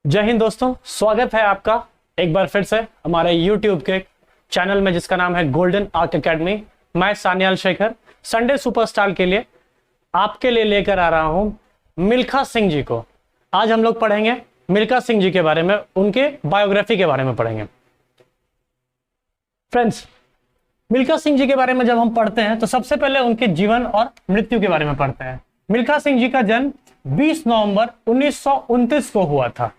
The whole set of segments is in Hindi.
जय हिंद दोस्तों, स्वागत है आपका एक बार फिर से हमारे YouTube के चैनल में जिसका नाम है गोल्डन आर्क एकेडमी। मैं सान्याल शेखर संडे सुपरस्टार के लिए आपके लिए लेकर आ रहा हूं मिल्खा सिंह जी को। आज हम लोग पढ़ेंगे मिल्खा सिंह जी के बारे में, उनके बायोग्राफी के बारे में पढ़ेंगे। फ्रेंड्स, मिल्खा सिंह जी के बारे में जब हम पढ़ते हैं तो सबसे पहले उनके जीवन और मृत्यु के बारे में पढ़ते हैं। मिल्खा सिंह जी का जन्म 20 नवंबर 1929 को हुआ था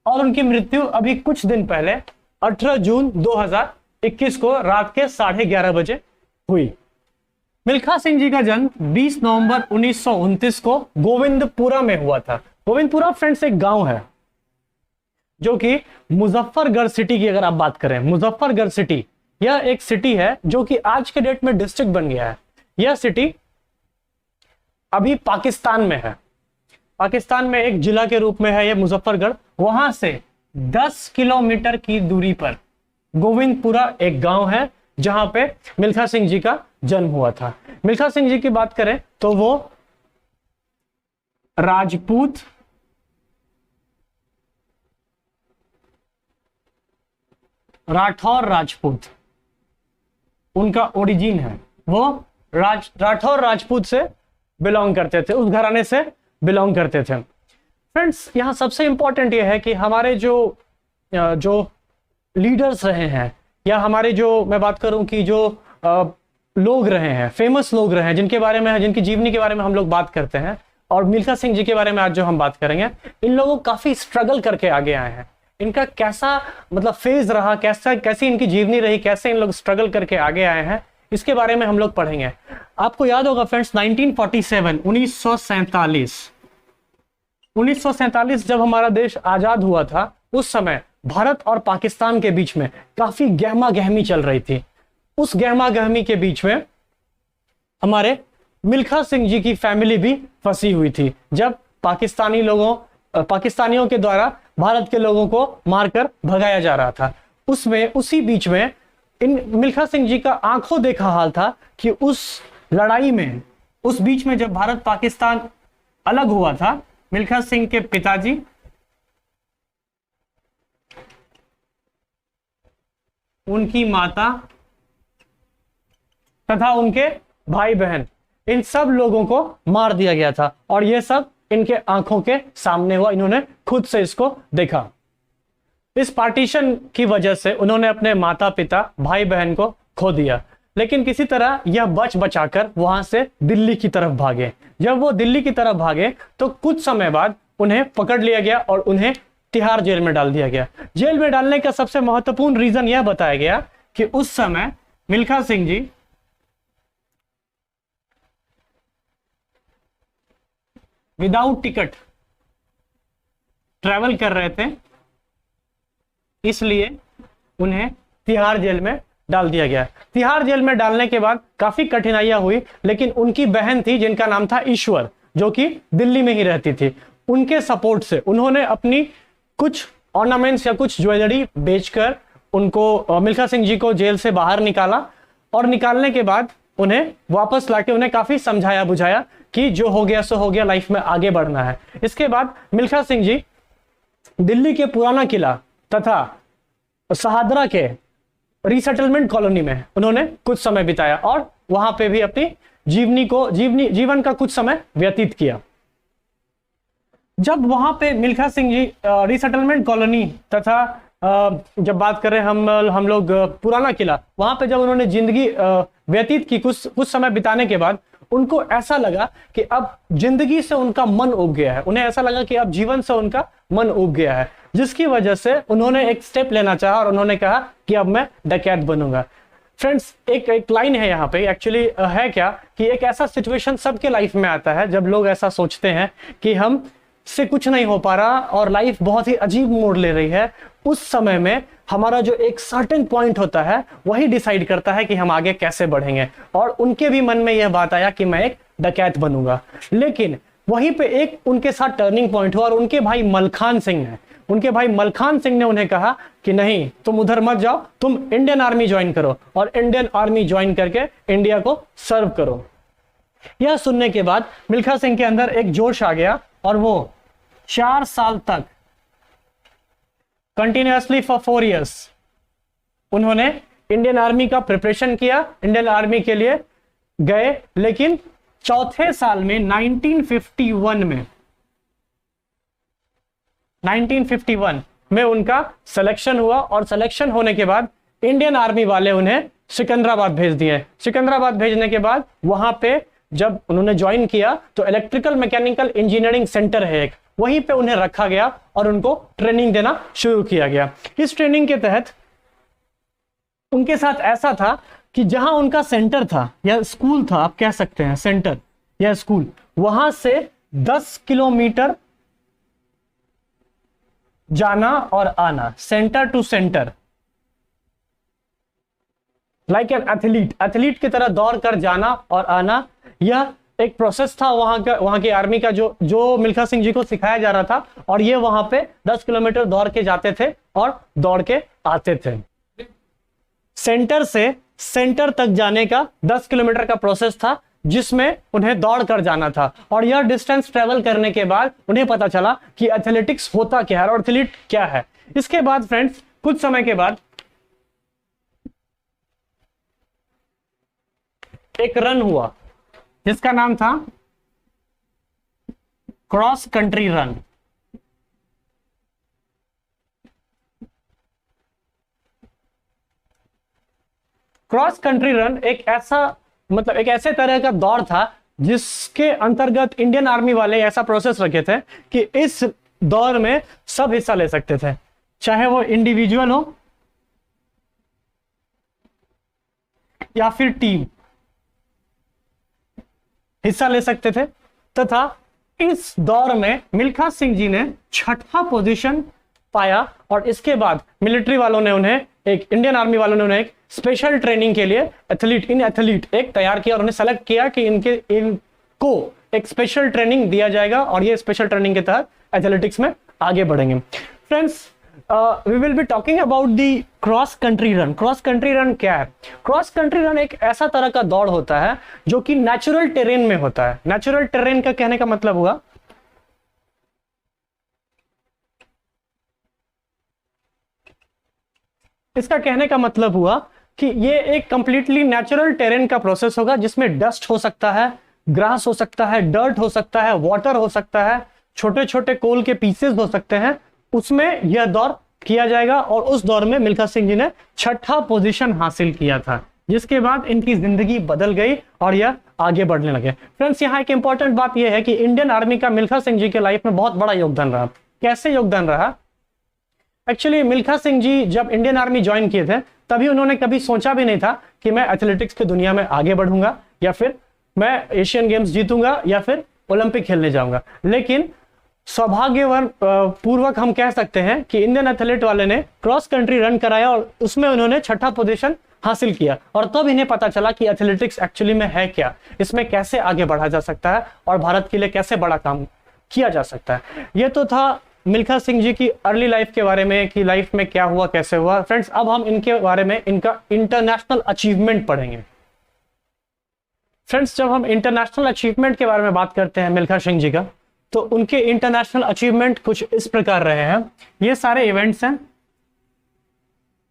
और उनकी मृत्यु अभी कुछ दिन पहले 18 जून 2021 को रात के 11:30 बजे हुई। मिल्खा सिंह जी का जन्म 20 नवंबर 1929 को गोविंदपुरा में हुआ था। गोविंदपुरा फ्रेंड्स एक गांव है जो कि मुजफ्फरगढ़ सिटी की अगर आप बात करें, मुजफ्फरगढ़ सिटी यह एक सिटी है जो कि आज के डेट में डिस्ट्रिक्ट बन गया है। यह सिटी अभी पाकिस्तान में है, पाकिस्तान में एक जिला के रूप में है यह मुजफ्फरगढ़। वहां से 10 किलोमीटर की दूरी पर गोविंदपुरा एक गांव है जहां पे मिल्खा सिंह जी का जन्म हुआ था। मिल्खा सिंह जी की बात करें तो वो राजपूत राठौर राजपूत उनका ओरिजिन है। वो राठौर राजपूत से बिलोंग करते थे, उस घराने से बिलोंग करते थे। फ्रेंड्स, यहां सबसे इंपॉर्टेंट यह है कि हमारे जो लीडर्स रहे हैं या हमारे जो मैं बात करूं कि जो लोग रहे हैं, फेमस लोग रहे हैं जिनके बारे में, जिनकी जीवनी के बारे में हम लोग बात करते हैं, और मिल्खा सिंह जी के बारे में आज जो हम बात करेंगे, इन लोगों काफी स्ट्रगल करके आगे आए हैं। इनका कैसा मतलब फेज रहा, कैसी इनकी जीवनी रही, कैसे इन लोग स्ट्रगल करके आगे आए हैं, इसके बारे में हम लोग पढ़ेंगे। आपको याद होगा फ्रेंड्स, 1947 जब हमारा देश आजाद हुआ था, उस समय भारत और पाकिस्तान के बीच में काफी गहमा गहमी चल रही थी। उस गहमा गहमी के बीच में हमारे मिल्खा सिंह जी की फैमिली भी फंसी हुई थी, जब पाकिस्तानियों के द्वारा भारत के लोगों को मारकर भगाया जा रहा था। उसी बीच में इन मिल्खा सिंह जी का आंखों देखा हाल था कि उस लड़ाई में, उस बीच में जब भारत पाकिस्तान अलग हुआ था, मिल्खा सिंह के पिताजी उनकी माता तथा उनके भाई बहन, इन सब लोगों को मार दिया गया था और यह सब इनके आंखों के सामने हुआ। इन्होंने खुद से इसको देखा। इस पार्टीशन की वजह से उन्होंने अपने माता पिता भाई बहन को खो दिया, लेकिन किसी तरह यह बचाकर वहां से दिल्ली की तरफ भागे। जब वो दिल्ली की तरफ भागे तो कुछ समय बाद उन्हें पकड़ लिया गया और उन्हें तिहाड़ जेल में डाल दिया गया। जेल में डालने का सबसे महत्वपूर्ण रीजन यह बताया गया कि उस समय मिल्खा सिंह जी विदाउट टिकट ट्रैवल कर रहे थे, इसलिए उन्हें तिहाड़ जेल में डाल दिया गया। तिहाड़ जेल में डालने के बाद काफी कठिनाइयां हुई, लेकिन उनकी बहन थी जिनका नाम था ईश्वर, जो कि दिल्ली में ही रहती थी। उनके सपोर्ट से उन्होंने अपनी कुछ ऑर्नामेंट्स या कुछ ज्वेलरी बेचकर उनको, मिल्खा सिंह जी को जेल से बाहर निकाला, और निकालने के बाद उन्हें वापस लाके उन्हें काफी समझाया बुझाया कि जो हो गया सो हो गया, लाइफ में आगे बढ़ना है। इसके बाद मिल्खा सिंह जी दिल्ली के पुराना किला तथा शहादरा के रीसेटलमेंट कॉलोनी में उन्होंने कुछ समय बिताया और वहां पे भी अपनी जीवन का कुछ समय व्यतीत किया। जब वहां पे मिल्खा सिंह जी रीसेटलमेंट कॉलोनी तथा जब बात करें हम लोग पुराना किला, वहां पे जब उन्होंने जिंदगी व्यतीत की, कुछ समय बिताने के बाद उनको ऐसा लगा कि अब जिंदगी से उनका मन उब गया है। उन्हें ऐसा लगा कि अब जीवन से उनका मन उब गया है, जिसकी वजह से उन्होंने एक स्टेप लेना चाहा और उन्होंने कहा कि अब मैं डकैत बनूंगा। फ्रेंड्स, एक लाइन है यहाँ पे, एक्चुअली है क्या कि एक ऐसा सिचुएशन सबके लाइफ में आता है जब लोग ऐसा सोचते हैं कि हम से कुछ नहीं हो पा रहा और लाइफ बहुत ही अजीब मोड़ ले रही है। उस समय में हमारा जो एक सर्टेन पॉइंट होता है वही डिसाइड करता है कि हम आगे कैसे बढ़ेंगे, और उनके भी मन में यह बात आया कि मैं एक डकैत बनूंगा। लेकिन वहीं पे एक उनके साथ टर्निंग पॉइंट हुआ और उनके भाई मलखान सिंह ने उन्हें कहा कि नहीं, तुम उधर मत जाओ, तुम इंडियन आर्मी ज्वाइन करो और इंडियन आर्मी ज्वाइन करके इंडिया को सर्व करो। यह सुनने के बाद मिल्खा सिंह के अंदर एक जोश आ गया और वो 4 साल तक कंटिन्यूअसली फॉर 4 years उन्होंने इंडियन आर्मी का प्रिपरेशन किया, इंडियन आर्मी के लिए गए, लेकिन चौथे साल में 1951 में उनका सिलेक्शन हुआ और सिलेक्शन होने के बाद इंडियन आर्मी वाले उन्हें सिकंदराबाद भेज दिए। सिकंदराबाद भेजने के बाद वहां पे जब उन्होंने ज्वाइन किया तो इलेक्ट्रिकल मैकेनिकल इंजीनियरिंग सेंटर है एक, वहीं पे उन्हें रखा गया और उनको ट्रेनिंग देना शुरू किया गया। इस ट्रेनिंग के तहत उनके साथ ऐसा था कि जहां उनका सेंटर था या स्कूल था, आप कह सकते हैं सेंटर या स्कूल, वहां से 10 किलोमीटर जाना और आना, centre to centre, like an athlete की तरह दौड़ कर जाना और आना, यह एक प्रोसेस था वहां की आर्मी का जो मिल्खा सिंह जी को सिखाया जा रहा था। और ये वहां पे 10 किलोमीटर दौड़ के जाते थे और दौड़ के आते थे। सेंटर से सेंटर तक जाने का 10 किलोमीटर का प्रोसेस था जिसमें उन्हें दौड़ कर जाना था। और यह डिस्टेंस ट्रेवल करने के बाद उन्हें पता चला कि एथलेटिक्स होता क्या है और एथलीट क्या है। इसके बाद फ्रेंड्स कुछ समय के बाद एक रन हुआ जिसका नाम था cross country run. Cross country run एक ऐसे तरह का दौड़ था जिसके अंतर्गत इंडियन आर्मी वाले ऐसा प्रोसेस रखे थे कि इस दौड़ में सब हिस्सा ले सकते थे, चाहे वो इंडिविजुअल हो या फिर टीम हिस्सा ले सकते थे। तथा इस दौर में मिल्खा सिंह जी ने 6ठा पोजीशन पाया और इसके बाद मिलिट्री वालों ने उन्हें इंडियन आर्मी वालों ने उन्हें एक स्पेशल ट्रेनिंग के लिए एथलीट एक तैयार किया और उन्हें सेलेक्ट किया कि इनको एक स्पेशल ट्रेनिंग दिया जाएगा और ये स्पेशल ट्रेनिंग के तहत एथलेटिक्स में आगे बढ़ेंगे। Friends, we will be talking about the cross country run. Cross country run क्या है? क्रॉस कंट्री रन एक ऐसा तरह का दौड़ होता है जो कि नेचुरल टेरेन में होता है। नेचुरल टेरेन का कहने का मतलब हुआ कि ये एक कंप्लीटली नेचुरल टेरेन का प्रोसेस होगा जिसमें डस्ट हो सकता है, ग्रास हो सकता है, डर्ट हो सकता है, वाटर हो सकता है, छोटे छोटे कोल के पीसेस हो सकते हैं, उसमें यह दौड़ किया जाएगा। और उस दौर में मिल्खा सिंह जी ने 6ठा पोजीशन हासिल किया था, जिसके बाद इनकी जिंदगी बदल गई और यह आगे बढ़ने लगे। फ्रेंड्स, यहाँ एक इंपॉर्टेंट बात यह है कि इंडियन आर्मी का मिल्खा सिंह जी के लाइफ में बहुत बड़ा योगदान रहा। कैसे योगदान रहा? एक्चुअली मिल्खा सिंह जी जब इंडियन आर्मी ज्वाइन किए थे तभी उन्होंने कभी सोचा भी नहीं था कि मैं एथलेटिक्स की दुनिया में आगे बढ़ूंगा या फिर मैं एशियन गेम्स जीतूंगा या फिर ओलंपिक खेलने जाऊंगा। लेकिन सौभाग्यवन पूर्वक हम कह सकते हैं कि इंडियन एथलीट वाले ने क्रॉस कंट्री रन कराया और उसमें उन्होंने 6ठा पोजीशन हासिल किया और तब इन्हें पता चला कि एथलेटिक्स एक्चुअली में है क्या, इसमें कैसे आगे बढ़ा जा सकता है और भारत के लिए कैसे बड़ा काम किया जा सकता है। ये तो था मिल्खा सिंह जी की अर्ली लाइफ के बारे में कि लाइफ में क्या हुआ, कैसे हुआ। फ्रेंड्स, अब हम इनके बारे में इनका इंटरनेशनल अचीवमेंट पढ़ेंगे। फ्रेंड्स, जब हम इंटरनेशनल अचीवमेंट के बारे में बात करते हैं मिल्खा सिंह जी का, तो उनके इंटरनेशनल अचीवमेंट कुछ इस प्रकार रहे हैं। ये सारे इवेंट्स हैं,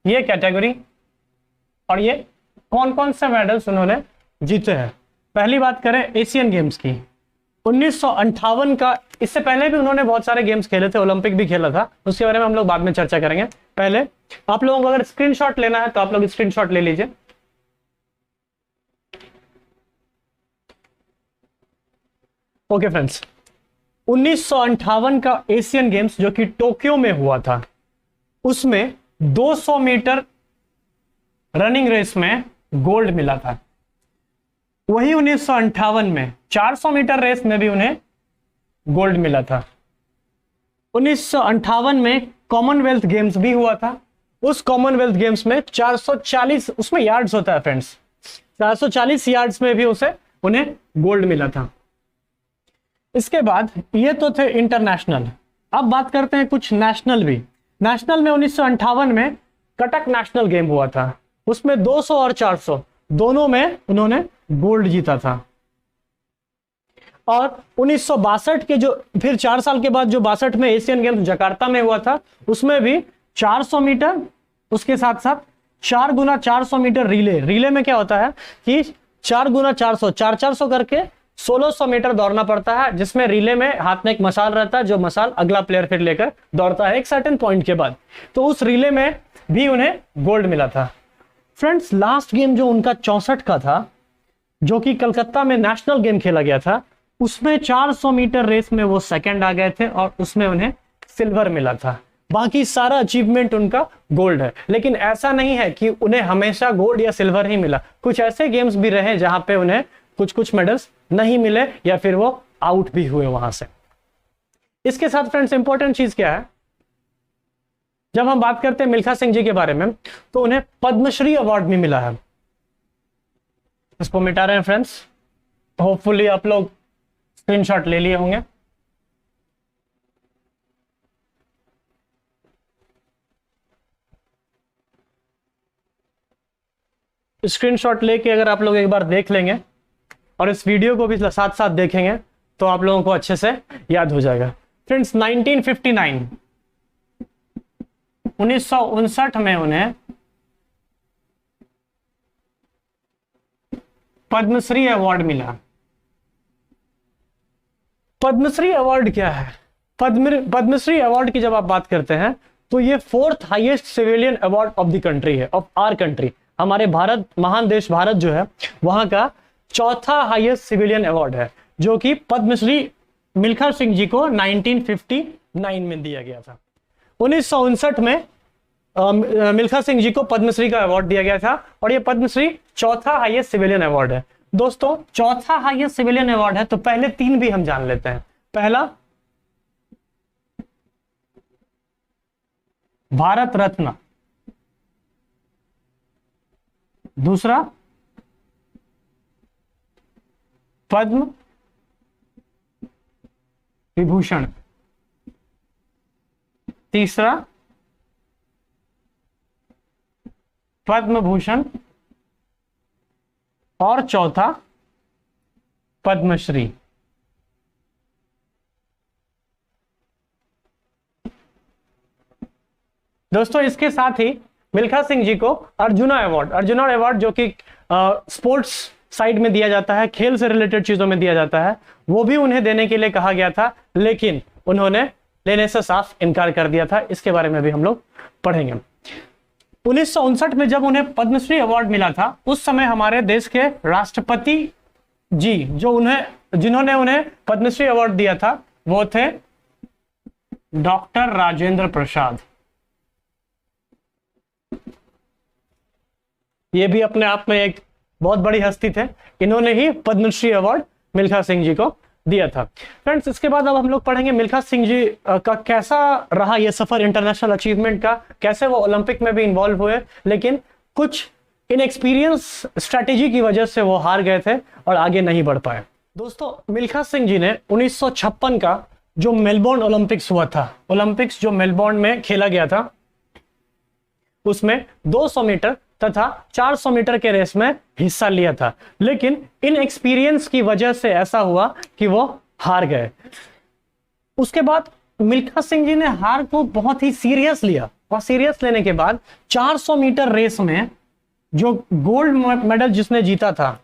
ये कैटेगरी और ये कौन कौन से मेडल्स उन्होंने जीते हैं। पहली बात करें एशियन गेम्स की, 1958 का, इससे पहले भी उन्होंने बहुत सारे गेम्स खेले थे, ओलंपिक भी खेला था, उसके बारे में हम लोग बाद में चर्चा करेंगे। पहले आप लोगों को अगर स्क्रीनशॉट लेना है तो आप लोग स्क्रीनशॉट ले लीजिए। ओके फ्रेंड्स, 1958 का एशियन गेम्स जो कि टोक्यो में हुआ था, उसमें 200 मीटर रनिंग रेस में गोल्ड मिला था। वही 1958 में 400 मीटर रेस में भी उन्हें गोल्ड मिला था। 1958 में कॉमनवेल्थ गेम्स भी हुआ था। उस कॉमनवेल्थ गेम्स में 440, उसमें यार्ड्स होता है फ्रेंड्स, 440 यार्ड्स में भी उन्हें गोल्ड मिला था। इसके बाद ये तो थे इंटरनेशनल। अब बात करते हैं कुछ नेशनल भी। नेशनल में 1958 में कटक नेशनल गेम हुआ था, उसमें 200 और 400 दोनों में उन्होंने गोल्ड जीता था। और 1962 के जो फिर 4 साल के बाद जो 62 में एशियन गेम्स जकार्ता में हुआ था, उसमें भी 400 मीटर, उसके साथ साथ 4 गुना 400 मीटर रिले। रिले में क्या होता है कि 4 गुना 400, 400 करके 1600 मीटर दौड़ना पड़ता है, जिसमें रिले में हाथ में एक मशाल रहता है, जो मशाल अगला प्लेयर फिर लेकर दौड़ता है एक सर्टेन पॉइंट के बाद। तो उस रिले में भी उन्हें गोल्ड मिला था। फ्रेंड्स, लास्ट गेम जो उनका 64 का था, जो कि कलकत्ता में नेशनल गेम खेला गया था, उसमें 400 मीटर रेस में वो सेकंड आ गए थे और उसमें उन्हें सिल्वर मिला था। बाकी सारा अचीवमेंट उनका गोल्ड है, लेकिन ऐसा नहीं है कि उन्हें हमेशा गोल्ड या सिल्वर ही मिला। कुछ ऐसे गेम्स भी रहे जहां पे उन्हें कुछ कुछ मेडल्स नहीं मिले या फिर वो आउट भी हुए वहां से। इसके साथ फ्रेंड्स इंपॉर्टेंट चीज क्या है, जब हम बात करते हैं मिल्खा सिंह जी के बारे में, तो उन्हें पद्मश्री अवार्ड भी मिला है। इसको मिटा रहे हैं फ्रेंड्स, होपफुली आप लोग स्क्रीनशॉट ले लिए होंगे। स्क्रीनशॉट लेके अगर आप लोग एक बार देख लेंगे और इस वीडियो को भी साथ साथ देखेंगे तो आप लोगों को अच्छे से याद हो जाएगा। फ्रेंड्स, 1959 1959 में उन्हें पद्मश्री अवार्ड मिला। पद्मश्री अवार्ड क्या है? पद्मश्री अवार्ड की जब आप बात करते हैं तो ये 4th highest civilian award of the country है, ऑफ आवर कंट्री। हमारे भारत, महान देश भारत जो है, वहां का 4था हाईएस्ट सिविलियन अवार्ड है, जो कि पद्मश्री मिल्खा सिंह जी को 1959 में दिया गया था। 1959 में मिल्खा सिंह जी को पद्मश्री का अवार्ड दिया गया था और ये पद्मश्री 4था हाईएस्ट सिविलियन अवार्ड है। दोस्तों, 4था हाईएस्ट सिविलियन अवार्ड है तो पहले 3 भी हम जान लेते हैं। पहला, भारत रत्न। दूसरा, पद्म विभूषण। तीसरा, पद्म भूषण। और चौथा, पद्मश्री। दोस्तों, इसके साथ ही मिल्खा सिंह जी को अर्जुना अवार्ड जो कि स्पोर्ट्स साइड में दिया जाता है, खेल से रिलेटेड चीजों में दिया जाता है, वो भी उन्हें देने के लिए कहा गया था, लेकिन उन्होंने लेने से साफ इनकार कर दिया था। इसके बारे में भी हम लोग पढ़ेंगे। 1959 में जब उन्हें पद्मश्री अवार्ड मिला था, उस समय हमारे देश के राष्ट्रपति जी जिन्होंने उन्हें पद्मश्री अवार्ड दिया था, वो थे डॉक्टर राजेंद्र प्रसाद। ये भी अपने आप में एक बहुत बड़ी हस्ती थे, इन्होंने ही पद्मश्री अवार्ड मिल्खा सिंह जी को दिया था। फ्रेंड्स, इसके बाद अब हम लोग पढ़ेंगे मिल्खा सिंह जी का कैसा रहा ये सफर इंटरनेशनल अचीवमेंट का, कैसे वो ओलंपिक में भी इन्वॉल्व हुए, लेकिन कुछ इनएक्सपीरियंस स्ट्रेटेजी की वजह से वो हार गए थे और आगे नहीं बढ़ पाए। दोस्तों, मिल्खा सिंह जी ने 1956 का जो मेलबोर्न ओलंपिक्स हुआ था, ओलंपिक्स जो मेलबोर्न में खेला गया था, उसमें 200 मीटर तथा 400 मीटर के रेस में हिस्सा लिया था, लेकिन इन एक्सपीरियंस की वजह से ऐसा हुआ कि वो हार गए। उसके बाद मिल्खा सिंह जी ने हार को बहुत ही सीरियस लिया और सीरियस लेने के बाद 400 मीटर रेस में जो गोल्ड मेडल जिसने जीता था,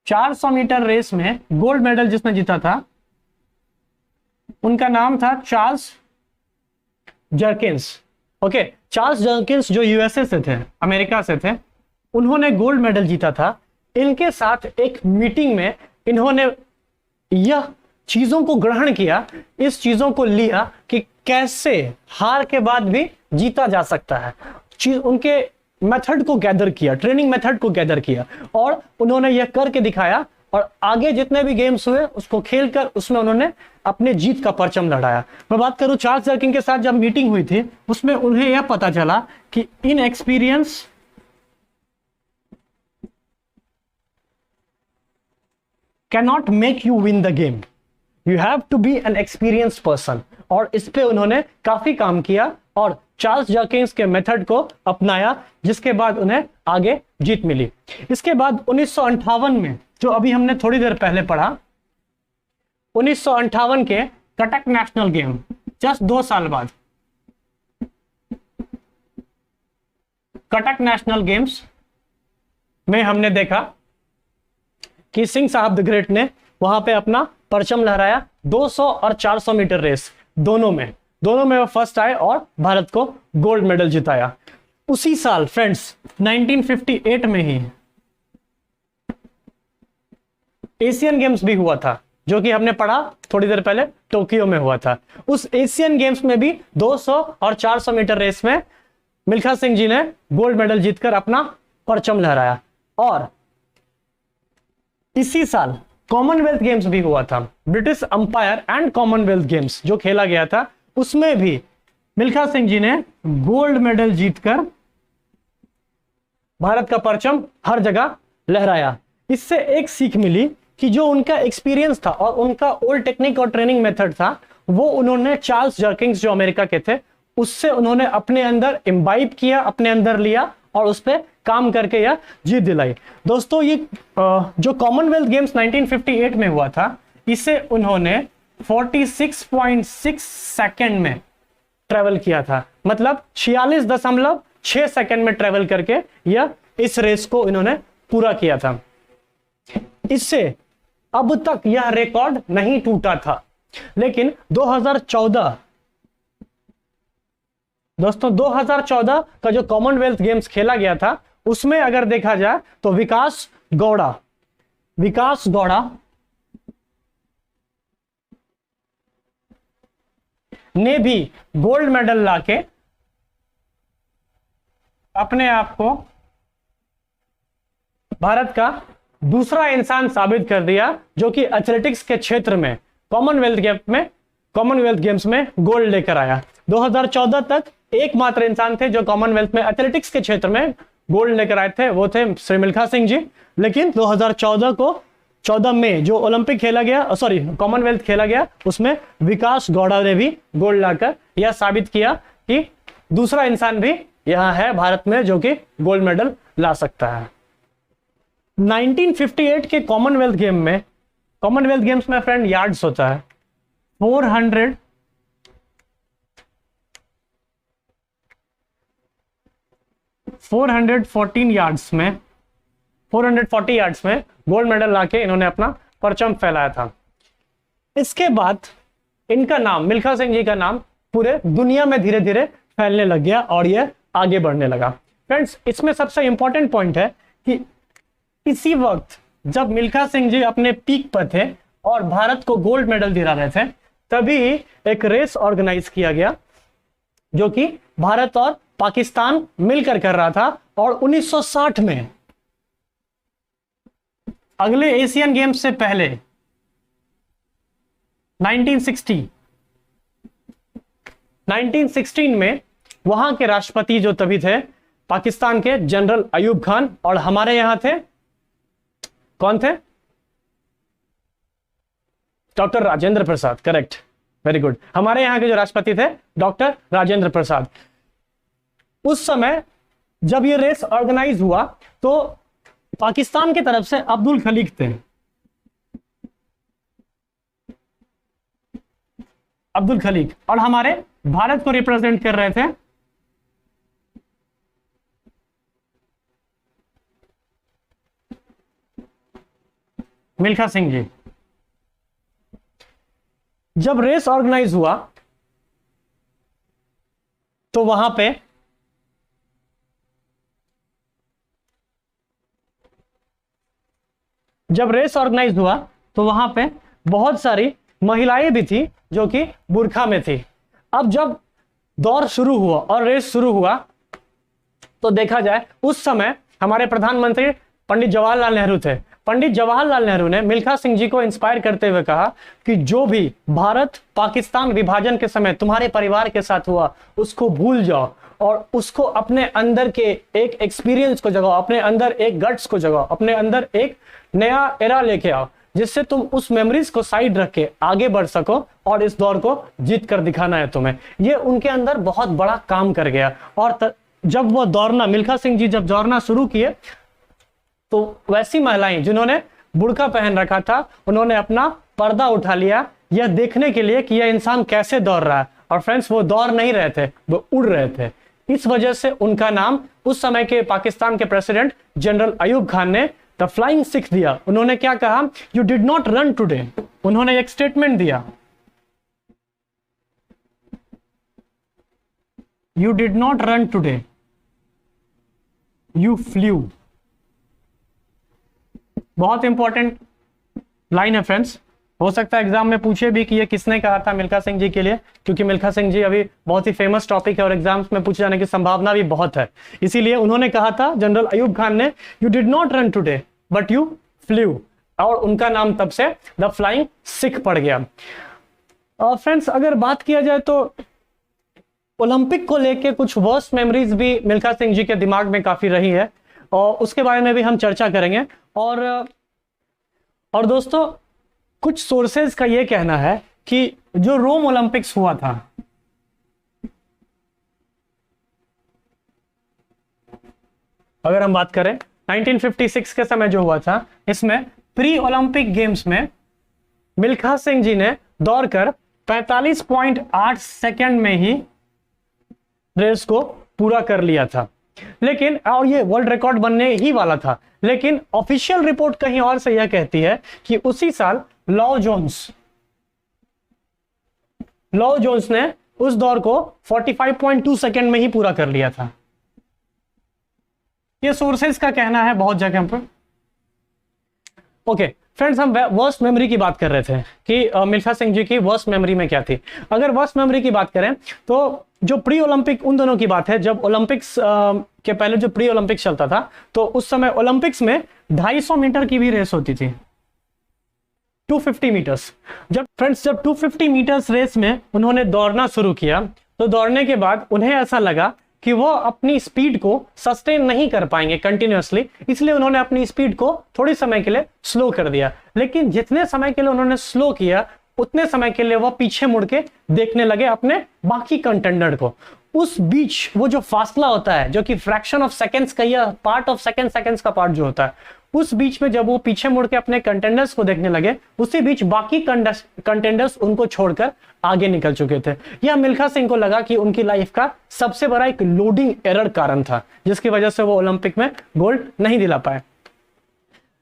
400 मीटर रेस में गोल्ड मेडल जिसने जीता था, उनका नाम था चार्ल्स जर्किंस। ओके, चार्ल्स जर्किंस जो यूएसए से थे, अमेरिका से थे, उन्होंने गोल्ड मेडल जीता था। इनके साथ एक मीटिंग में इन्होंने यह चीजों को ग्रहण किया, इस चीजों को लिया कि कैसे हार के बाद भी जीता जा सकता है। उनके मेथड को गैदर किया, ट्रेनिंग मेथड को गैदर किया और उन्होंने यह करके दिखाया और आगे जितने भी गेम्स हुए उसको खेलकर उसमें उन्होंने अपने जीत का परचम लहराया। मैं बात करूं चार्ल्स जर्किन के साथ जब मीटिंग हुई थी, उसमें उन्हें यह पता चला कि inexperience cannot make you win the game, you have to be an experienced person. और इस पे उन्होंने काफी काम किया और चार्ल्स जर्किंस के मेथड को अपनाया, जिसके बाद उन्हें आगे जीत मिली। इसके बाद 1958 में, जो अभी हमने थोड़ी देर पहले पढ़ा, 1958 के कटक नेशनल गेम, जस्ट 2 साल बाद कटक नेशनल गेम्स में हमने देखा कि सिंह साहब द ग्रेट ने वहां पे अपना परचम लहराया। 200 और 400 मीटर रेस दोनों में वो फर्स्ट आए और भारत को गोल्ड मेडल जिताया। उसी साल फ्रेंड्स 1958 में ही एशियन गेम्स भी हुआ था, जो कि हमने पढ़ा थोड़ी देर पहले, टोक्यो में हुआ था। उस एशियन गेम्स में भी 200 और 400 मीटर रेस में मिल्खा सिंह जी ने गोल्ड मेडल जीतकर अपना परचम लहराया। और इसी साल कॉमनवेल्थ गेम्स भी हुआ था, British umpire and Commonwealth games जो खेला गया था, उसमें भी मिल्खा सिंह जी ने गोल्ड मेडल जीतकर भारत का परचम हर जगह लहराया। इससे एक सीख मिली कि जो उनका एक्सपीरियंस था और उनका ओल्ड टेक्निक और ट्रेनिंग मेथड था, वो उन्होंने चार्ल्स जर्किंग्स जो अमेरिका के थे उससे उन्होंने अपने अंदर इम्बाइब किया, अपने अंदर लिया और उस पर काम करके यह जीत दिलाई। दोस्तों ये जो कॉमनवेल्थ गेम्स 1958 में हुआ था, इसे उन्होंने 46.6 सेकेंड में ट्रेवल किया था, मतलब 46.6 सेकेंड में ट्रेवल करके यह इस रेस को इन्होंने पूरा किया था। इससे अब तक यह रिकॉर्ड नहीं टूटा था। लेकिन 2014 दोस्तों 2014 का जो कॉमनवेल्थ गेम्स खेला गया था, उसमें अगर देखा जाए तो विकास गौड़ा ने भी गोल्ड मेडल लाके अपने आप को भारत का दूसरा इंसान साबित कर दिया जो कि एथलेटिक्स के क्षेत्र में कॉमनवेल्थ गेम्स में गोल्ड लेकर आया। 2014 तक एकमात्र इंसान थे जो कॉमनवेल्थ में एथलेटिक्स के क्षेत्र में गोल्ड लेकर आए थे, वो थे श्री मिल्खा सिंह जी। लेकिन 2014 में जो ओलंपिक खेला गया, कॉमनवेल्थ खेला गया, उसमें विकास गौड़ा ने भी गोल्ड लाकर यह साबित किया कि दूसरा इंसान भी यहां है भारत में जो कि गोल्ड मेडल ला सकता है। 1958 के कॉमनवेल्थ गेम्स में फ्रेंड यार्ड्स होता है 414 यार्ड्स में 440 यार्ड्स में गोल्ड मेडल लाके इन्होंने अपना परचम फैलाया था। इसके बाद इनका नाम, मिल्खा सिंह जी का नाम पूरे दुनिया में धीरे धीरे फैलने लग गया और यह आगे बढ़ने लगा। फ्रेंड्स इसमें सबसे इंपॉर्टेंट पॉइंट है कि इसी वक्त जब मिल्खा सिंह जी अपने पीक पर थे और भारत को गोल्ड मेडल दिला रहे थे, तभी एक रेस ऑर्गेनाइज किया गया जो कि भारत और पाकिस्तान मिलकर कर रहा था। और 1960 में अगले एशियन गेम्स से पहले 1916 में वहां के राष्ट्रपति जो तभी थे पाकिस्तान के जनरल अयूब खान, और हमारे यहां थे, कौन थे? Doctor Rajendra Prasad. Correct, very good. हमारे यहां के जो राष्ट्रपति थे डॉक्टर राजेंद्र प्रसाद। उस समय जब ये रेस ऑर्गेनाइज हुआ तो पाकिस्तान की तरफ से अब्दुल खलीक थे। अब्दुल खलीक, और हमारे भारत को रिप्रेजेंट कर रहे थे मिल्खा सिंह जी। जब रेस ऑर्गेनाइज हुआ तो वहां पे बहुत सारी महिलाएं भी थी जो कि बुर्खा में थी। अब जब दौर शुरू हुआ और रेस शुरू हुआ तो देखा जाए उस समय हमारे प्रधानमंत्री पंडित जवाहरलाल नेहरू थे। पंडित जवाहरलाल नेहरू ने मिल्खा सिंह जी को इंस्पायर करते हुए कहा कि जो भी भारत पाकिस्तान विभाजन के समय तुम्हारे परिवार के साथ हुआ उसको भूल जाओ और उसको अपने अंदर के एक एक्सपीरियंस को जगाओ, अपने अंदर एक गट्स को जगाओ, अपने अंदर एक नया एरा लेके आओ जिससे तुम उस मेमोरीज को साइड रख के आगे बढ़ सको और इस दौर को जीत कर दिखाना है तुम्हें। ये उनके अंदर बहुत बड़ा काम कर गया। और जब वो दौड़ना, मिल्खा सिंह जी जब दौड़ना शुरू किए तो वैसी महिलाएं जिन्होंने बुर्का पहन रखा था उन्होंने अपना पर्दा उठा लिया यह देखने के लिए कि यह इंसान कैसे दौड़ रहा है। और फ्रेंड्स वो दौड़ नहीं रहे थे, वो उड़ रहे थे। इस वजह से उनका नाम उस समय के पाकिस्तान के प्रेसिडेंट जनरल अयूब खान ने द फ्लाइंग सिख दिया। उन्होंने क्या कहा, you did not run today. उन्होंने एक स्टेटमेंट दिया, you did not run today, you flu. बहुत इंपॉर्टेंट लाइन है फ्रेंड्स, हो सकता है एग्जाम में पूछे भी कि ये किसने कहा था मिल्खा सिंह जी के लिए, क्योंकि मिल्खा सिंह जी अभी बहुत ही फेमस टॉपिक है और एग्जाम्स में पूछे जाने की संभावना भी बहुत है। इसीलिए उन्होंने कहा था जनरल अयूब खान ने, you did not run today but you flu, और उनका नाम तब से द फ्लाइंग सिख पड़ गया। फ्रेंड्स अगर बात किया जाए तो ओलंपिक को लेके कुछ वर्स्ट मेमोरीज भी मिल्खा सिंह जी के दिमाग में काफी रही है और उसके बारे में भी हम चर्चा करेंगे। और दोस्तों कुछ सोर्सेज का यह कहना है कि जो रोम ओलंपिक्स हुआ था, अगर हम बात करें 1956 के समय जो हुआ था, इसमें प्री ओलंपिक गेम्स में मिल्खा सिंह जी ने दौड़कर 45.8 सेकंड में ही रेस को पूरा कर लिया था। लेकिन और ये वर्ल्ड रिकॉर्ड बनने ही वाला था, लेकिन ऑफिशियल रिपोर्ट कहीं और से यह कहती है कि उसी साल लॉ जोन्स ने उस दौड़ को 45.2 सेकंड में ही पूरा कर लिया था। ये सोर्सेज का कहना है बहुत जगह पर। ओके फ्रेंड्स, हम वर्स्ट मेमोरी की बात कर रहे थे कि मिल्खा सिंह जी की वर्स्ट मेमोरी में क्या थी। अगर वर्स्ट मेमोरी की बात करें तो जो प्री ओलंपिक, उन दोनों की बात है जब ओलंपिक्स के पहले जो प्री ओलंपिक्स चलता था, तो उस समय ओलंपिक्स में 250 मीटर की भी रेस होती थी, 250 मीटर्स। जब 250 मीटर्स रेस में उन्होंने दौड़ना शुरू किया, तो दौड़ने के बाद उन्हें ऐसा लगा कि वो अपनी स्पीड को सस्टेन नहीं कर पाएंगे कंटिन्यूअसली, इसलिए उन्होंने अपनी स्पीड को थोड़ी समय के लिए स्लो कर दिया। लेकिन जितने समय के लिए उन्होंने स्लो किया, उतने समय के लिए वो पीछे मुड़ के देखने लगे अपने बाकी कंटेंडर को। उस बीच वो जो फासला होता है, जो कि फ्रैक्शन ऑफ सेकंड्स का या पार्ट ऑफ सेकंड्स का पार्ट जो होता है, उस बीच में जब वो पीछे मुड़ के अपने कंटेंडर्स को देखने लगे, उसी बीच बाकी कंटेंडर्स उनको छोड़कर आगे निकल चुके थे। यह मिल्खा सिंह को लगा कि उनकी लाइफ का सबसे बड़ा एक लोडिंग एरर कारण था, जिसकी वजह से वो ओलंपिक में गोल्ड नहीं दिला पाए।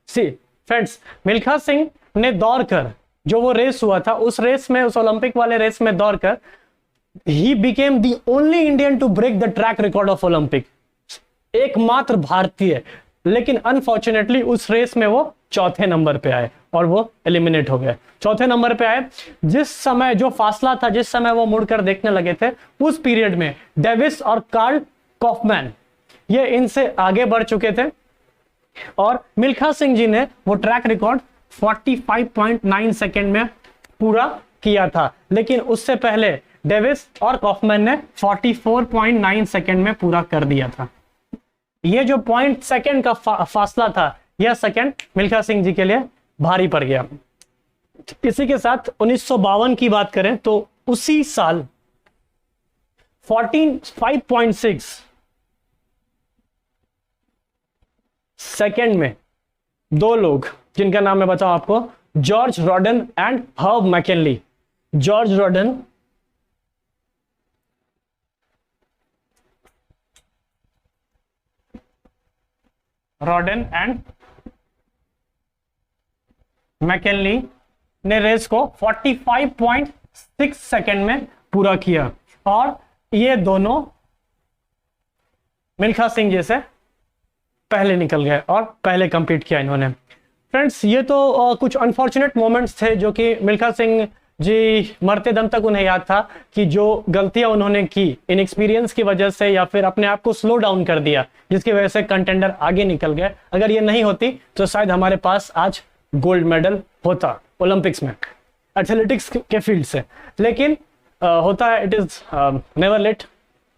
सी फ्रेंड्स, मिल्खा सिंह ने दौड़कर जो वो रेस हुआ था, उस रेस में, उस ओलंपिक वाले रेस में दौड़कर ही became the only Indian to break the track record of Olympic, एकमात्र भारतीय। लेकिन अनफॉर्चुनेटली उस रेस में वो चौथे नंबर पे आए और वो एलिमिनेट हो गए। चौथे नंबर पे आए। जिस समय जो फासला था, जिस समय वो मुड़कर देखने लगे थे, उस पीरियड में डेविस और कार्ल कॉफमैन ये इनसे आगे बढ़ चुके थे और मिल्खा सिंह जी ने वो ट्रैक रिकॉर्ड 45.9 सेकेंड में पूरा किया था। लेकिन उससे पहले डेविस और कॉफमैन ने 44.9 सेकेंड में पूरा कर दिया था। ये जो 0.1 सेकेंड का फासला था, यह सेकेंड मिल्खा सिंह जी के लिए भारी पड़ गया। इसी के साथ 1952 की बात करें तो उसी साल 5.6 सेकेंड में दो लोग, जिनका नाम मैं बताऊं आपको, George रॉडन and herb McKinley. George रॉडन and McKinley ने रेस को 45.6 सेकेंड में पूरा किया और ये दोनों मिल्खा सिंह जी से पहले निकल गए और पहले कंपीट किया इन्होंने। फ्रेंड्स, ये तो कुछ अनफॉर्चुनेट मोमेंट्स थे जो कि मिल्खा सिंह जी मरते दम तक उन्हें याद था कि जो गलतियां उन्होंने की इनएक्सपीरियंस की वजह से या फिर अपने आप को स्लो डाउन कर दिया, जिसकी वजह से कंटेंडर आगे निकल गए। अगर ये नहीं होती तो शायद हमारे पास आज गोल्ड मेडल होता ओलंपिक्स में एथलेटिक्स के फील्ड से। लेकिन होता है, it is never late.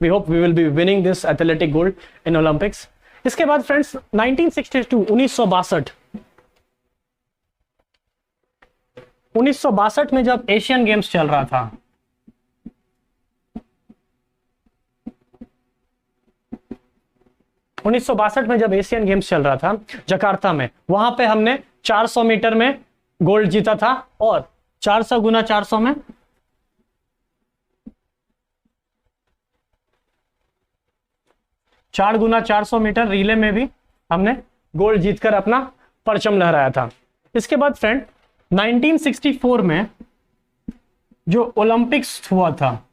We hope we will be winning this athletic gold in Olympics. इसके बाद फ्रेंड्स 1962 में जब एशियन गेम्स चल रहा था, जकार्ता में, वहां पे हमने 400 मीटर में गोल्ड जीता था और 400 गुना 400 में 4x400 मीटर रिले में भी हमने गोल्ड जीतकर अपना परचम लहराया था। इसके बाद फ्रेंड 1964 में जो ओलंपिक्स हुआ था,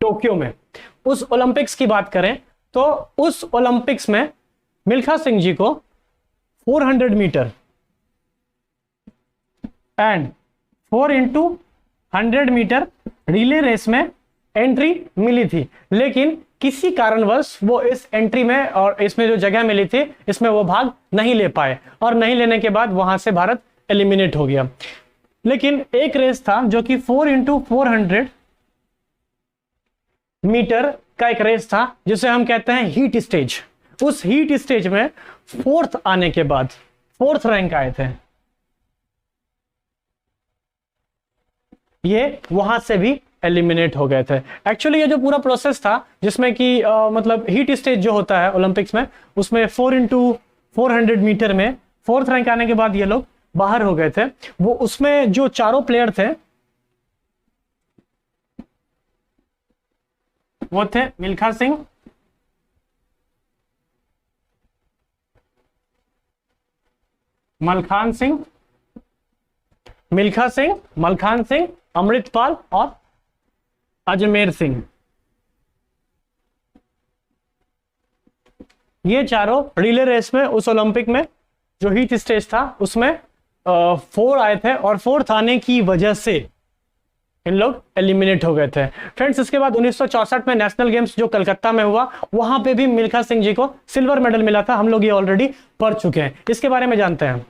टोक्यो में, उस ओलंपिक्स की बात करें तो उस ओलंपिक्स में मिल्खा सिंह जी को 400 metre and 4x100 metre relay race में एंट्री मिली थी, लेकिन किसी कारणवश वो इस एंट्री में और इसमें जो जगह मिली थी इसमें वो भाग नहीं ले पाए और नहीं लेने के बाद वहां से भारत एलिमिनेट हो गया। लेकिन एक रेस था जो कि 4x400 मीटर का एक रेस था जिसे हम कहते हैं हीट स्टेज। उस हीट स्टेज में फोर्थ आने के बाद, फोर्थ रैंक आए थे, ये वहां से भी एलिमिनेट हो गए थे। एक्चुअली ये जो पूरा प्रोसेस था जिसमें कि मतलब हीट स्टेज जो होता है ओलंपिक्स में, उसमें 4x400 मीटर में फोर्थ रैंक आने के बाद ये लोग बाहर हो गए थे। वो उसमें जो चारों प्लेयर थे वो थे मिल्खा सिंह, मलखान सिंह, मलखान सिंह, अमृतपाल और अजमेर सिंह। ये चारों रिले रेस में उस ओलंपिक में जो हीट स्टेज था उसमें 4 आए थे और 4th आने की वजह से इन लोग एलिमिनेट हो गए थे। फ्रेंड्स, इसके बाद 1964 में नेशनल गेम्स जो कलकत्ता में हुआ, वहां पे भी मिल्खा सिंह जी को सिल्वर मेडल मिला था। हम लोग ये ऑलरेडी पढ़ चुके हैं, इसके बारे में जानते हैं।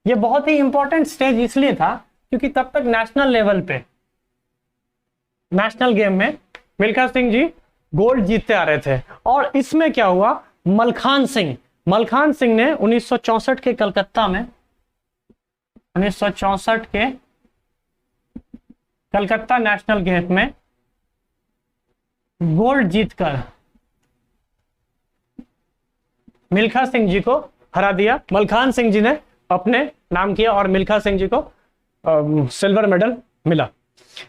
ये बहुत ही इंपॉर्टेंट स्टेज इसलिए था क्योंकि तब तक नेशनल लेवल पे, नेशनल गेम में मिल्खा सिंह जी गोल्ड जीतते आ रहे थे। और इसमें क्या हुआ, मलखान सिंह ने 1964 के कलकत्ता में, 1964 के कलकत्ता नेशनल गेम में गोल्ड जीतकर मिल्खा सिंह जी को हरा दिया। मलखान सिंह जी ने अपने नाम किया और मिल्खा सिंह जी को सिल्वर मेडल मिला।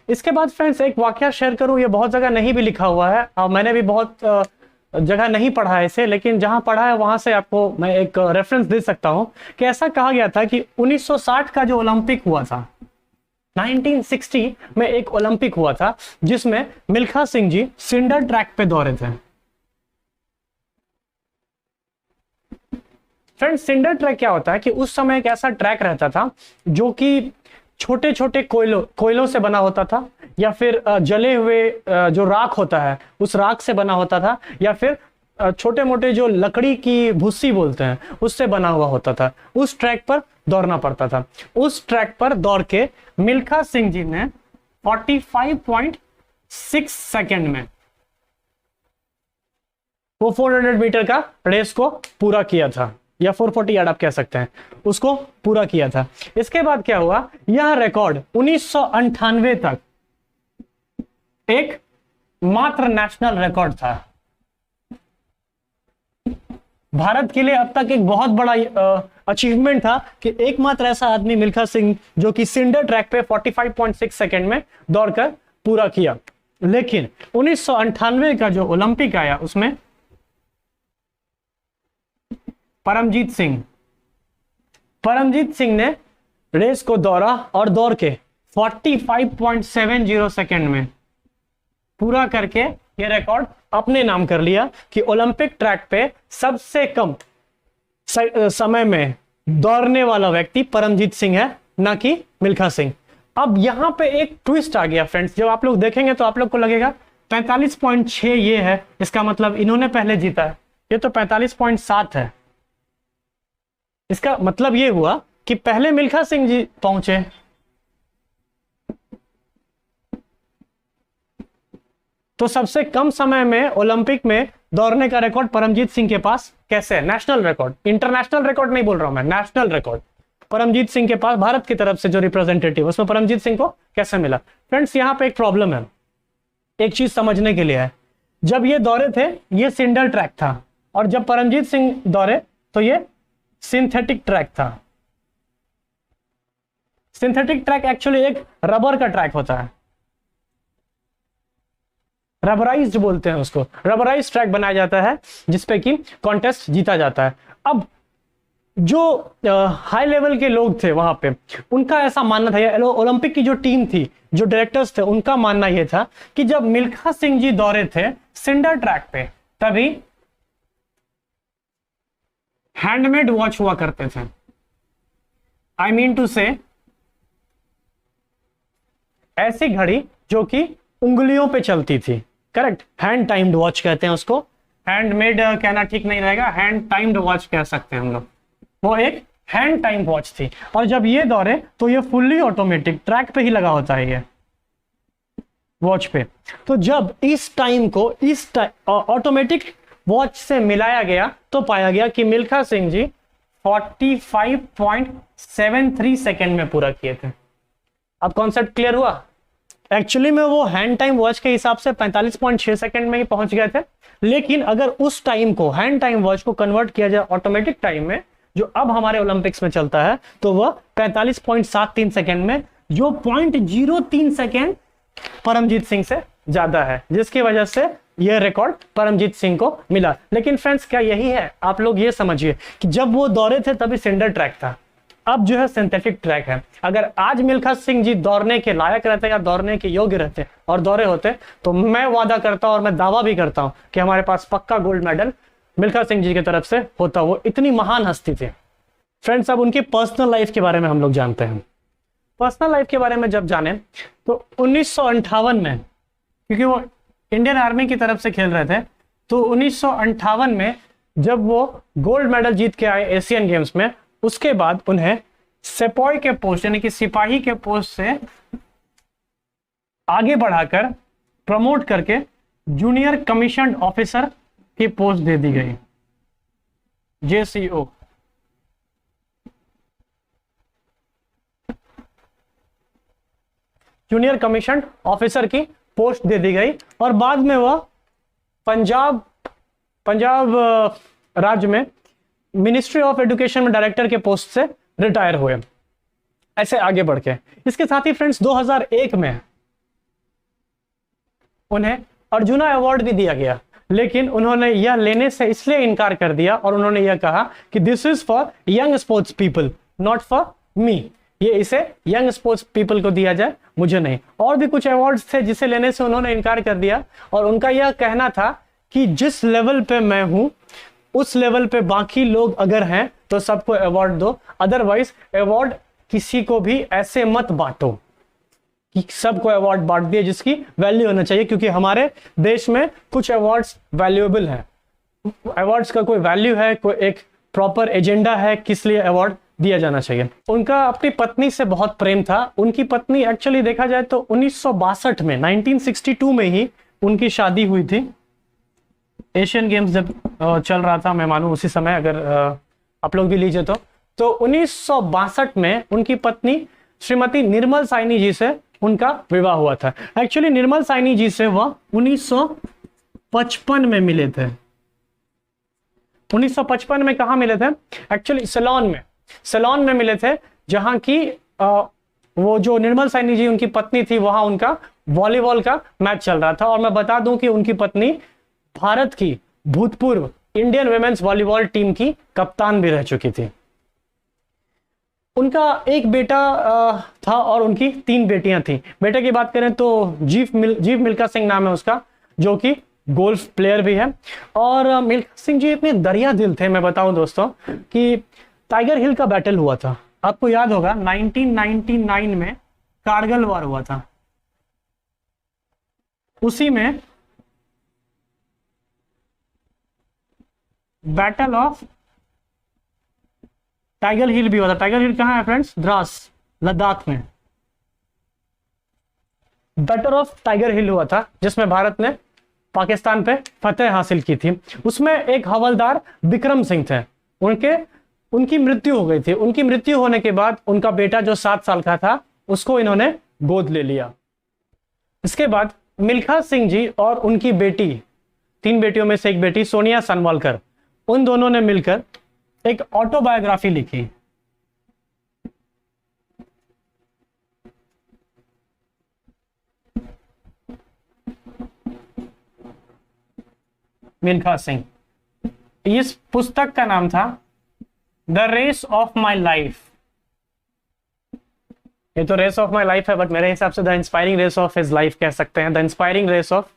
इसके बाद फ्रेंड्स एक वाकया शेयर करूं, ये बहुत जगह नहीं भी लिखा हुआ है और मैंने भी बहुत जगह नहीं पढ़ा है इसे, लेकिन जहां पढ़ा है वहां से आपको मैं एक रेफरेंस दे सकता हूं कि ऐसा कहा गया था कि 1960 का जो ओलंपिक हुआ था, 1960 में एक ओलंपिक हुआ था जिसमें मिल्खा सिंह जी सिंडर ट्रैक पे दौड़े थे। फ्रेंड्स, सिंडर ट्रैक क्या होता है कि उस समय एक ऐसा ट्रैक रहता था जो कि छोटे छोटे कोयलों से बना होता था, या फिर जले हुए जो राख होता है उस राख से बना होता था, या फिर छोटे मोटे जो लकड़ी की भुस्सी बोलते हैं उससे बना हुआ होता था। उस ट्रैक पर दौड़ना पड़ता था। उस ट्रैक पर दौड़ के मिल्खा सिंह जी ने 45.6 सेकेंड में वो 400 मीटर का रेस को पूरा किया था, या 440 यार्ड आप कह सकते हैं, उसको पूरा किया था। इसके बाद क्या हुआ, यह रिकॉर्ड 1998 तक एक मात्र नेशनल रिकॉर्ड था। भारत के लिए अब तक एक बहुत बड़ा अचीवमेंट था कि एकमात्र ऐसा आदमी मिल्खा सिंह जो कि सिंडर ट्रैक पे 45.6 सेकेंड में दौड़कर पूरा किया। लेकिन 1998 का जो ओलंपिक आया उसमें परमजीत सिंह ने रेस को दौड़ा और दौड़ के 45.70 सेकेंड में पूरा करके ये रिकॉर्ड अपने नाम कर लिया कि ओलंपिक ट्रैक पे सबसे कम समय में दौड़ने वाला व्यक्ति परमजीत सिंह है, ना कि मिल्खा सिंह। अब यहां पे एक ट्विस्ट आ गया फ्रेंड्स, जब आप लोग देखेंगे तो आप लोग को लगेगा 45.6 ये है, इसका मतलब इन्होंने पहले जीता है। ये तो 45.7 है। इसका मतलब ये हुआ कि पहले मिल्खा सिंह जी पहुंचे, तो सबसे कम समय में ओलंपिक में दौड़ने का रिकॉर्ड परमजीत सिंह के पास कैसे है? नेशनल रिकॉर्ड, इंटरनेशनल रिकॉर्ड नहीं बोल रहा हूं मैं, नेशनल रिकॉर्ड परमजीत सिंह के पास, भारत की तरफ से जो रिप्रेजेंटेटिव उसमें परमजीत सिंह को कैसे मिला? फ्रेंड्स, यहां पे एक प्रॉब्लम है, एक चीज समझने के लिए है। जब ये दौड़े थे ये सिंडर ट्रैक था, और जब परमजीत सिंह दौड़े तो ये सिंथेटिक ट्रैक था। सिंथेटिक ट्रैक एक्चुअली एक रबर का ट्रैक होता है। रबराइज्ड बोलते हैं उसको, रबराइज ट्रैक बनाया जाता है जिसपे कि कॉन्टेस्ट जीता जाता है। अब जो हाई लेवल के लोग थे वहां पे, उनका ऐसा मानना था, ओलंपिक की जो टीम थी, जो डायरेक्टर्स थे, उनका मानना यह था कि जब मिल्खा सिंह जी दौड़े थे सिंडर ट्रैक पे, तभी हैंडमेड वॉच हुआ करते थे। आई मीन टू से ऐसी घड़ी जो कि उंगलियों पे चलती थी, करेक्ट, हैंड टाइम्ड वॉच कहते हैं उसको, हैंडमेड कहना ठीक नहीं रहेगा, हैंड टाइम्ड वॉच कह सकते हैं हम लोग। वो एक हैंड टाइम वॉच थी, और जब ये दौड़े तो ये फुल्ली ऑटोमेटिक ट्रैक पे ही लगा होता है ये वॉच पे। तो जब इस टाइम को इस ऑटोमेटिक वॉच से मिलाया गया तो पाया गया कि मिल्खा सिंह जी 45.73 सेकेंड में पूरा किए थे। अब कॉन्सेप्ट क्लियर हुआ? एक्चुअली में वो हैंड टाइम वॉच के हिसाब से 45.6 सेकेंड में ही पहुंच गए थे, लेकिन अगर उस टाइम को, हैंड टाइम वॉच को कन्वर्ट किया जाए ऑटोमेटिक टाइम में, जो अब हमारे ओलंपिक्स में चलता है, तो वह 45.73 सेकेंड में, जो 0.03 सेकेंड परमजीत सिंह से ज्यादा है, जिसकी वजह से यह रिकॉर्ड परमजीत सिंह को मिला। लेकिन फ्रेंड्स, क्या यही है? आप लोग ये समझिए कि जब वो दौड़े थे तभी सिंडर ट्रैक था, अब जो है सिंथेटिक ट्रैक है। अगर आज मिल्खा सिंह जी दौड़ने के लायक रहते या दौड़ने के योग्य रहते और दौड़े होते, तो मैं वादा करता हूं और मैं दावा भी करता हूं कि हमारे पास पक्का गोल्ड मेडल मिल्खा सिंह जी की तरफ से होता। वो इतनी महान हस्ती थे। फ्रेंड्स, अब उनकी पर्सनल लाइफ के बारे में हम लोग जानते हैं। पर्सनल लाइफ के बारे में जब जाने तो 1958 में, क्योंकि वो इंडियन आर्मी की तरफ से खेल रहे थे, तो 1958 में जब वो गोल्ड मेडल जीत के आए एशियन गेम्स में, उसके बाद उन्हें सेपॉय के पोस्ट यानी कि सिपाही के पोस्ट से आगे बढ़ाकर प्रमोट करके जूनियर कमीशन ऑफिसर की पोस्ट दे दी गई, JCO। जूनियर कमीशन ऑफिसर की पोस्ट दे दी गई, और बाद में वह पंजाब राज्य में मिनिस्ट्री ऑफ एजुकेशन में डायरेक्टर के पोस्ट से रिटायर हुए। ऐसे आगे बढ़ के इसके साथ ही फ्रेंड्स 2001 में उन्हें अर्जुना अवार्ड भी दिया गया, लेकिन उन्होंने यह लेने से इसलिए इनकार कर दिया और उन्होंने यह कहा कि this is for young sports people, not for me. ये इसे यंग स्पोर्ट्स पीपल को दिया जाए, मुझे नहीं। और भी कुछ अवार्ड्स थे जिसे लेने से उन्होंने इनकार कर दिया, और उनका यह कहना था कि जिस लेवल पे मैं हूं उस लेवल पे बाकी लोग अगर हैं तो सबको अवार्ड दो, अदरवाइज अवार्ड किसी को भी ऐसे मत बांटो कि सबको अवार्ड बांट दिए, जिसकी वैल्यू होना चाहिए, क्योंकि हमारे देश में कुछ अवार्ड्स वैल्यूएबल हैं। अवार्ड्स का कोई वैल्यू है, कोई एक प्रॉपर एजेंडा है किस लिए अवार्ड दिया जाना चाहिए। उनका अपनी पत्नी से बहुत प्रेम था। उनकी पत्नी एक्चुअली देखा जाए तो 1962 में 1962 में ही उनकी शादी हुई थी। एशियन गेम्स जब चल रहा था, मैं मानूं उसी समय, अगर आप लोग भी लीजिए तो 1962 में उनकी पत्नी श्रीमती निर्मल साइनी जी से उनका विवाह हुआ था। एक्चुअली निर्मल साइनी जी से वह 1955 में मिले थे। 1955 में कहा मिले थे? एक्चुअली सेलोन में मिले थे, जहां की वो जो निर्मल साइनी जी उनकी पत्नी थी, वहां उनका वॉलीबॉल का मैच चल रहा था। और मैं बता दूं कि उनकी पत्नी भारत की भूतपूर्व इंडियन वुमेन्स वॉलीबॉल टीम की कप्तान भी रह चुकी थी। उनका एक बेटा था और उनकी 3 बेटियां थी। बेटे की बात करें तो जीव मिल्खा सिंह नाम है उसका, जो कि गोल्फ प्लेयर भी है। और मिल्खा सिंह जी इतने दरिया दिल थे, मैं बताऊं दोस्तों, कि टाइगर हिल का बैटल हुआ था, आपको याद होगा 1999 में कारगिल वार हुआ था। उसी में बैटल ऑफ टाइगर हिल भी हुआ था। टाइगर हिल कहां है फ्रेंड्स? द्रास, लद्दाख में बैटल ऑफ टाइगर हिल हुआ था, जिसमें भारत ने पाकिस्तान पे फतेह हासिल की थी। उसमें एक हवलदार विक्रम सिंह थे, उनकी मृत्यु हो गई थी। उनकी मृत्यु होने के बाद उनका बेटा जो 7 साल का था, उसको इन्होंने गोद ले लिया। इसके बाद मिल्खा सिंह जी और उनकी बेटी, 3 बेटियों में से एक बेटी सोनिया सनवालकर, उन दोनों ने मिलकर एक ऑटोबायोग्राफी लिखी। मिल्खा सिंह। इस पुस्तक का नाम था the race of my life. ये तो रेस ऑफ माई लाइफ है, बट मेरे हिसाब से the inspiring race of his life कह सकते हैं, the inspiring race of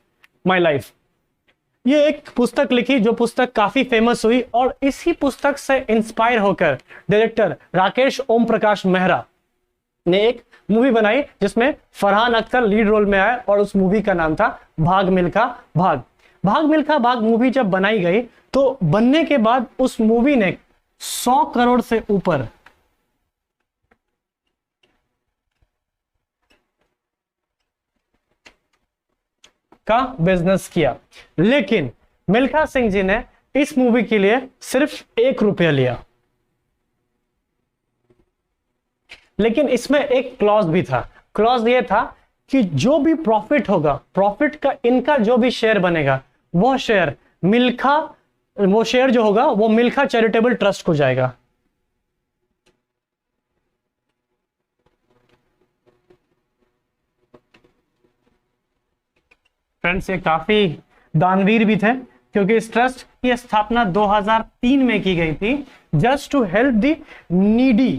my life. ये एक पुस्तक लिखी जो पुस्तक काफी फेमस हुई, और इसी पुस्तक से इंस्पायर होकर डायरेक्टर राकेश ओम प्रकाश मेहरा ने एक मूवी बनाई जिसमें फरहान अख्तर लीड रोल में आए, और उस मूवी का नाम था भाग मिल्खा भाग। भाग मिल्खा भाग मूवी जब बनाई गई तो बनने के बाद उस मूवी ने 100 करोड़ से ऊपर का बिजनेस किया। लेकिन मिल्खा सिंह जी ने इस मूवी के लिए सिर्फ 1 रुपया लिया। लेकिन इसमें एक क्लॉज भी था। क्लॉज ये था कि जो भी प्रॉफिट होगा, प्रॉफिट का इनका जो भी शेयर बनेगा, वो शेयर जो होगा वो मिल्खा चैरिटेबल ट्रस्ट को जाएगा। फ्रेंड्स, ये काफी दानवीर भी थे, क्योंकि इस ट्रस्ट की स्थापना 2003 में की गई थी, just to help the needy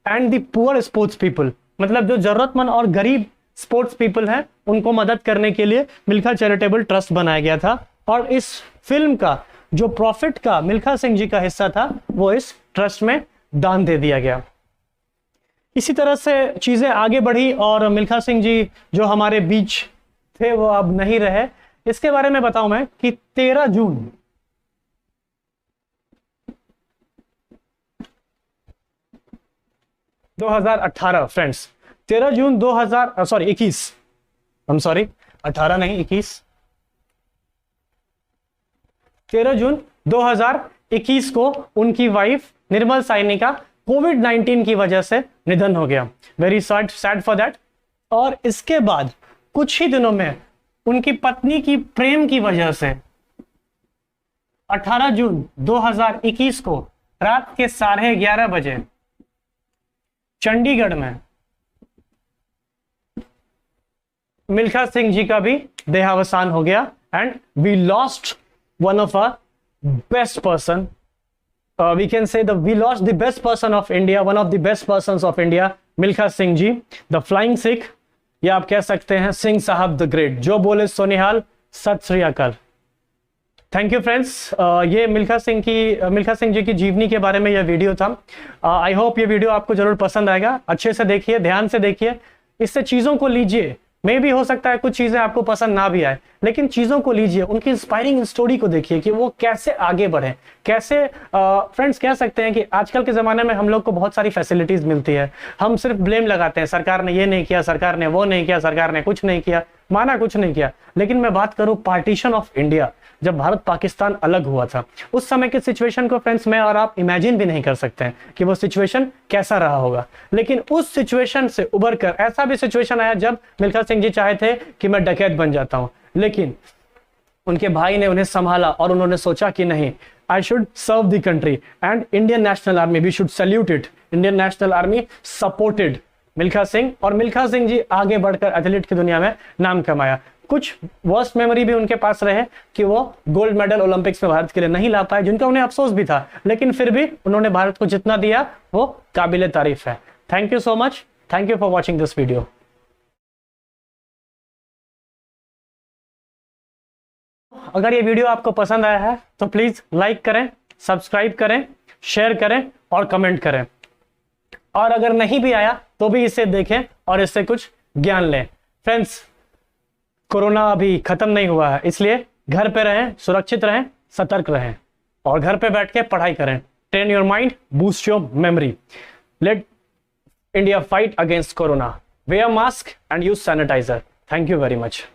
and the poor sports people. मतलब जो जरूरतमंद और गरीब स्पोर्ट्स पीपल हैं उनको मदद करने के लिए मिल्खा चैरिटेबल ट्रस्ट बनाया गया था। और इस फिल्म का जो प्रॉफिट का मिल्खा सिंह जी का हिस्सा था वो इस ट्रस्ट में दान दे दिया गया। इसी तरह से चीजें आगे बढ़ी और मिल्खा सिंह जी जो हमारे बीच थे वो अब नहीं रहे। इसके बारे में बताऊं मैं कि 13 जून 2018 फ्रेंड्स, 13 जून 21 18 नहीं 21, 13 जून 2021 को उनकी वाइफ निर्मल साइनी का कोविड-19 की वजह से निधन हो गया। Very sad for that. और इसके बाद कुछ ही दिनों में उनकी पत्नी की प्रेम की वजह से 18 जून 2021 को रात के 11:30 बजे चंडीगढ़ में मिल्खा सिंह जी का भी देहावसान हो गया। And we lost one of our best person, we can say we lost the best person of India, one of the best persons of India, Milkha Singh ji, the flying Sikh, या आप कह सकते हैं सिंह साहब द ग्रेट। जो बोले सोनिहाल, सत श्री अकाल। Thank you friends. ये मिल्खा सिंह जी की जीवनी के बारे में यह वीडियो था। आई होप ये वीडियो आपको जरूर पसंद आएगा। अच्छे से देखिए, ध्यान से देखिए, इससे चीजों को लीजिए। मे भी हो सकता है कुछ चीजें आपको पसंद ना भी आए, लेकिन चीजों को लीजिए, उनकी इंस्पायरिंग स्टोरी को देखिए कि वो कैसे आगे बढ़े, कैसे फ्रेंड्स कह सकते हैं कि आजकल के जमाने में हम लोग को बहुत सारी फैसिलिटीज मिलती है, हम सिर्फ ब्लेम लगाते हैं, सरकार ने ये नहीं किया, सरकार ने वो नहीं किया, सरकार ने कुछ नहीं किया, माना कुछ नहीं किया। लेकिन मैं बात करूं पार्टीशन ऑफ इंडिया, जब भारत पाकिस्तान अलग हुआ था, उस समय के सिचुएशन को फ्रेंड्स मैं और आप इमेजिन भी नहीं कर सकते हैं कि वो सिचुएशन कैसा रहा होगा। लेकिन उस सिचुएशन से उबर कर ऐसा भी सिचुएशन आया जब मिल्खा सिंह जी चाहे थे कि मैं डकैत बन जाता हूं, लेकिन उनके भाई ने उन्हें संभाला और उन्होंने सोचा कि नहीं, I should serve the country and Indian National Army, we should salute it. Indian National Army supported Milkha Singh, और मिल्खा सिंह जी आगे बढ़कर एथलीट की दुनिया में नाम कमाया। कुछ वर्स्ट मेमोरी भी उनके पास रहे कि वो गोल्ड मेडल ओलंपिक्स में भारत के लिए नहीं ला पाए, जिनका उन्हें अफसोस भी था, लेकिन फिर भी उन्होंने भारत को जितना दिया वो काबिले तारीफ है। Thank you so much, thank you for watching this video. अगर ये वीडियो आपको पसंद आया है तो प्लीज लाइक करें, सब्सक्राइब करें, शेयर करें और कमेंट करें। और अगर नहीं भी आया तो भी इसे देखें और इससे कुछ ज्ञान लें। फ्रेंड्स, कोरोना अभी खत्म नहीं हुआ है, इसलिए घर पे रहें, सुरक्षित रहें, सतर्क रहें और घर पे बैठ के पढ़ाई करें। Train your mind, boost your memory. Let India fight against corona. Wear mask and use sanitizer. Thank you very much.